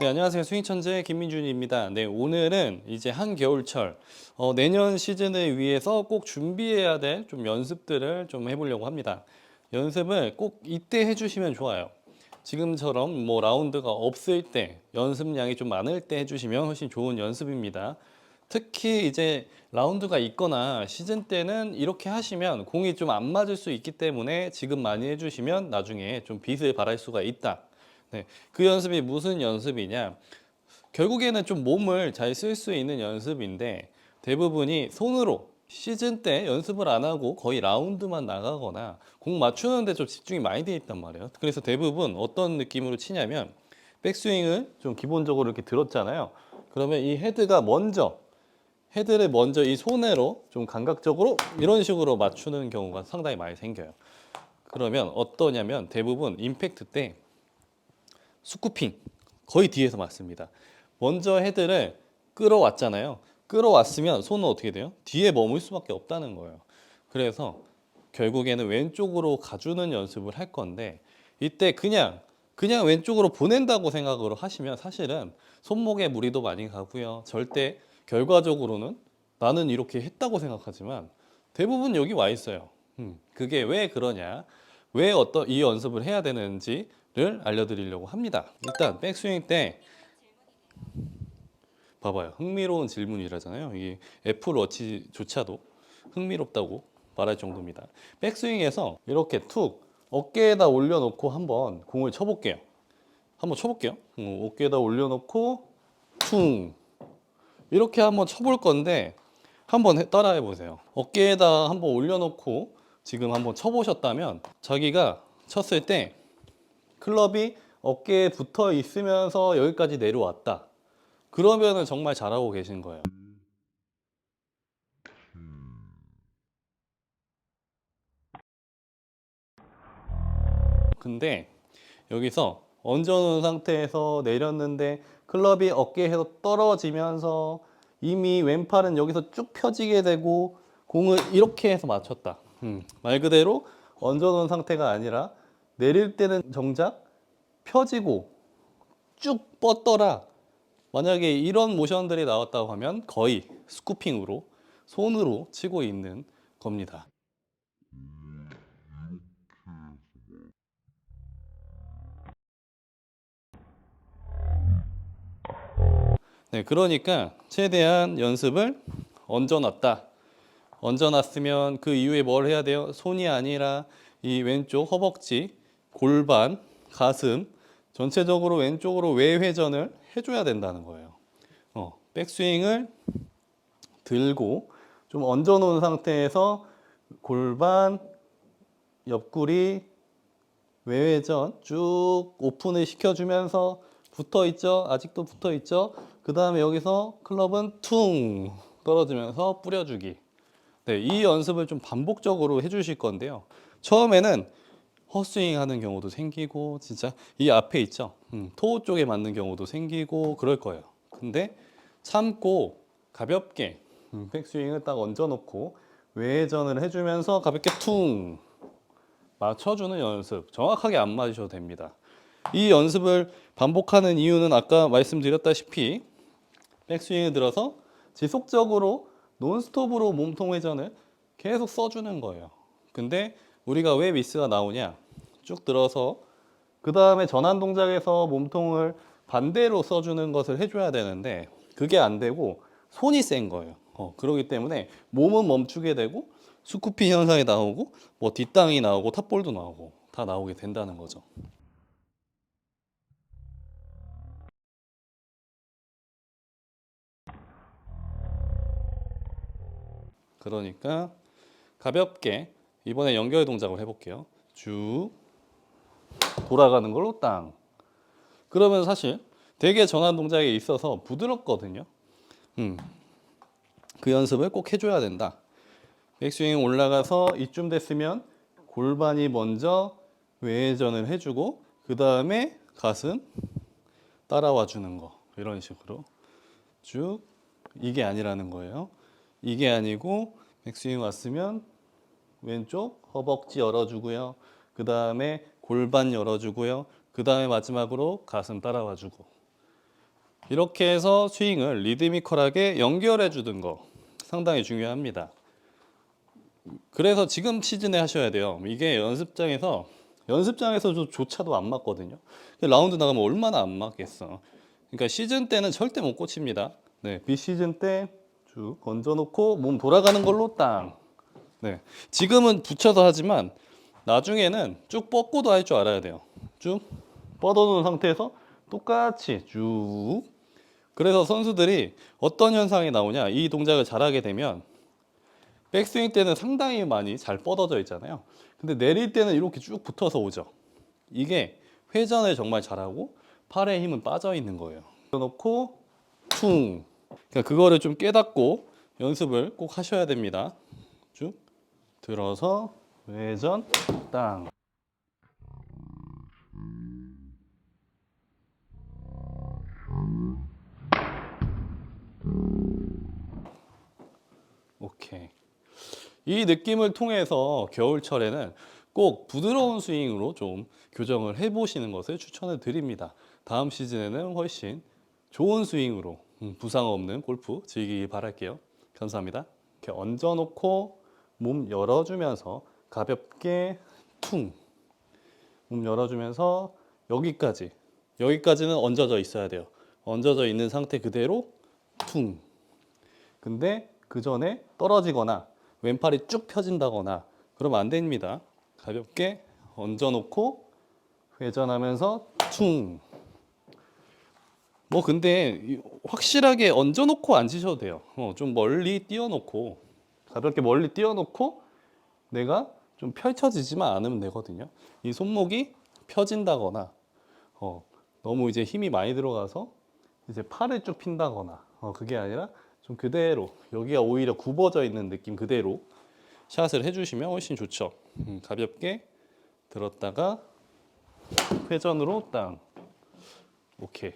네, 안녕하세요. 스윙천재 김민준입니다. 네, 오늘은 이제 한겨울철, 내년 시즌을 위해서 꼭 준비해야 될 좀 연습들을 좀 해보려고 합니다. 연습을 꼭 이때 해주시면 좋아요. 지금처럼 뭐 라운드가 없을 때, 연습량이 좀 많을 때 해주시면 훨씬 좋은 연습입니다. 특히 이제 라운드가 있거나 시즌 때는 이렇게 하시면 공이 좀 안 맞을 수 있기 때문에 지금 많이 해주시면 나중에 좀 빚을 발할 수가 있다. 네, 그 연습이 무슨 연습이냐? 결국에는 좀 몸을 잘 쓸 수 있는 연습인데 대부분이 손으로 시즌 때 연습을 안 하고 거의 라운드만 나가거나 공 맞추는데 좀 집중이 많이 돼 있단 말이에요. 그래서 대부분 어떤 느낌으로 치냐면 백스윙을 좀 기본적으로 이렇게 들었잖아요. 그러면 이 헤드를 먼저 이 손으로 좀 감각적으로 이런 식으로 맞추는 경우가 상당히 많이 생겨요. 그러면 어떠냐면 대부분 임팩트 때 스쿠핑 거의 뒤에서 맞습니다. 먼저 헤드를 끌어왔잖아요. 끌어왔으면 손은 어떻게 돼요? 뒤에 머물 수밖에 없다는 거예요. 그래서 결국에는 왼쪽으로 가주는 연습을 할 건데 이때 그냥 왼쪽으로 보낸다고 생각으로 하시면 사실은 손목에 무리도 많이 가고요. 절대 결과적으로는 나는 이렇게 했다고 생각하지만 대부분 여기 와 있어요. 그게 왜 그러냐? 왜 어떤 이 연습을 해야 되는지를 알려드리려고 합니다. 일단 백스윙 때 봐봐요. 흥미로운 질문이라잖아요. 이게 애플워치조차도 흥미롭다고 말할 정도입니다. 백스윙에서 이렇게 툭 어깨에다 올려놓고 한번 공을 쳐볼게요. 한번 쳐볼게요. 어깨에다 올려놓고 퉁 이렇게 한번 쳐볼 건데 한번 따라해 보세요. 어깨에다 한번 올려놓고 지금 한번 쳐보셨다면 자기가 쳤을 때 클럽이 어깨에 붙어 있으면서 여기까지 내려왔다. 그러면은 정말 잘하고 계신 거예요. 근데 여기서 얹어놓은 상태에서 내렸는데 클럽이 어깨에서 떨어지면서 이미 왼팔은 여기서 쭉 펴지게 되고 공을 이렇게 해서 맞췄다. 말 그대로 얹어놓은 상태가 아니라 내릴 때는 정작 펴지고 쭉 뻗더라. 만약에 이런 모션들이 나왔다고 하면 거의 스쿠핑으로 손으로 치고 있는 겁니다. 네, 그러니까 최대한 연습을 얹어놨다. 얹어놨으면 그 이후에 뭘 해야 돼요? 손이 아니라 이 왼쪽 허벅지, 골반, 가슴 전체적으로 왼쪽으로 외회전을 해줘야 된다는 거예요. 백스윙을 들고 좀 얹어놓은 상태에서 골반, 옆구리, 외회전 쭉 오픈을 시켜주면서 붙어 있죠? 아직도 붙어 있죠? 그 다음에 여기서 클럽은 퉁 떨어지면서 뿌려주기. 네, 이 연습을 좀 반복적으로 해주실 건데요. 처음에는 헛스윙 하는 경우도 생기고, 진짜 이 앞에 있죠? 토 쪽에 맞는 경우도 생기고, 그럴 거예요. 근데 참고 가볍게 백스윙을 딱 얹어놓고 외회전을 해주면서 가볍게 퉁 맞춰주는 연습. 정확하게 안 맞으셔도 됩니다. 이 연습을 반복하는 이유는 아까 말씀드렸다시피 백스윙을 들어서 지속적으로 논스톱으로 몸통 회전을 계속 써주는 거예요. 근데 우리가 왜 미스가 나오냐? 쭉 들어서 그 다음에 전환 동작에서 몸통을 반대로 써주는 것을 해줘야 되는데 그게 안 되고 손이 센 거예요. 그렇기 때문에 몸은 멈추게 되고 스쿠피 현상이 나오고 뭐 뒷땅이 나오고 탑볼도 나오고 다 나오게 된다는 거죠. 그러니까 가볍게 이번에 연결 동작을 해볼게요. 쭉 돌아가는 걸로 땅. 그러면 사실 되게 전환 동작에 있어서 부드럽거든요. 음, 그 연습을 꼭 해줘야 된다. 백스윙 올라가서 이쯤 됐으면 골반이 먼저 외회전을 해주고 그 다음에 가슴 따라와 주는 거 이런 식으로 쭉 이게 아니라는 거예요. 이게 아니고 백스윙 왔으면 왼쪽 허벅지 열어주고요. 그 다음에 골반 열어주고요. 그 다음에 마지막으로 가슴 따라와 주고 이렇게 해서 스윙을 리드미컬하게 연결해 주는 거 상당히 중요합니다. 그래서 지금 시즌에 하셔야 돼요. 이게 연습장에서조차도 안 맞거든요. 라운드 나가면 얼마나 안 맞겠어. 그러니까 시즌 때는 절대 못 고칩니다. 네, 비시즌 때 쭉 얹어놓고 몸 돌아가는 걸로 땅. 네, 지금은 붙여서 하지만 나중에는 쭉 뻗고도 할 줄 알아야 돼요. 쭉 뻗어놓은 상태에서 똑같이 쭉. 그래서 선수들이 어떤 현상이 나오냐, 이 동작을 잘하게 되면 백스윙 때는 상당히 많이 잘 뻗어져 있잖아요. 근데 내릴 때는 이렇게 쭉 붙어서 오죠. 이게 회전을 정말 잘하고 팔의 힘은 빠져 있는 거예요. 놓고 퉁. 그러니까 그거를 좀 깨닫고 연습을 꼭 하셔야 됩니다. 쭉 들어서 회전 땅. 오케이. 이 느낌을 통해서 겨울철에는 꼭 부드러운 스윙으로 좀 교정을 해보시는 것을 추천을 드립니다. 다음 시즌에는 훨씬 좋은 스윙으로 부상 없는 골프 즐기기 바랄게요. 감사합니다. 이렇게 얹어놓고 몸 열어주면서 가볍게 퉁. 몸 열어주면서 여기까지는 얹어져 있어야 돼요. 얹어져 있는 상태 그대로 퉁. 근데 그 전에 떨어지거나 왼팔이 쭉 펴진다거나 그러면 안 됩니다. 가볍게 얹어놓고 회전하면서 퉁. 뭐 근데 확실하게 얹어놓고 앉으셔도 돼요. 좀 멀리 띄워놓고 가볍게 멀리 띄워놓고 내가 좀 펼쳐지지만 않으면 되거든요. 이 손목이 펴진다거나 너무 이제 힘이 많이 들어가서 이제 팔을 쭉 핀다거나 그게 아니라 좀 그대로 여기가 오히려 굽어져 있는 느낌 그대로 샷을 해주시면 훨씬 좋죠. 가볍게 들었다가 회전으로 땅. 오케이.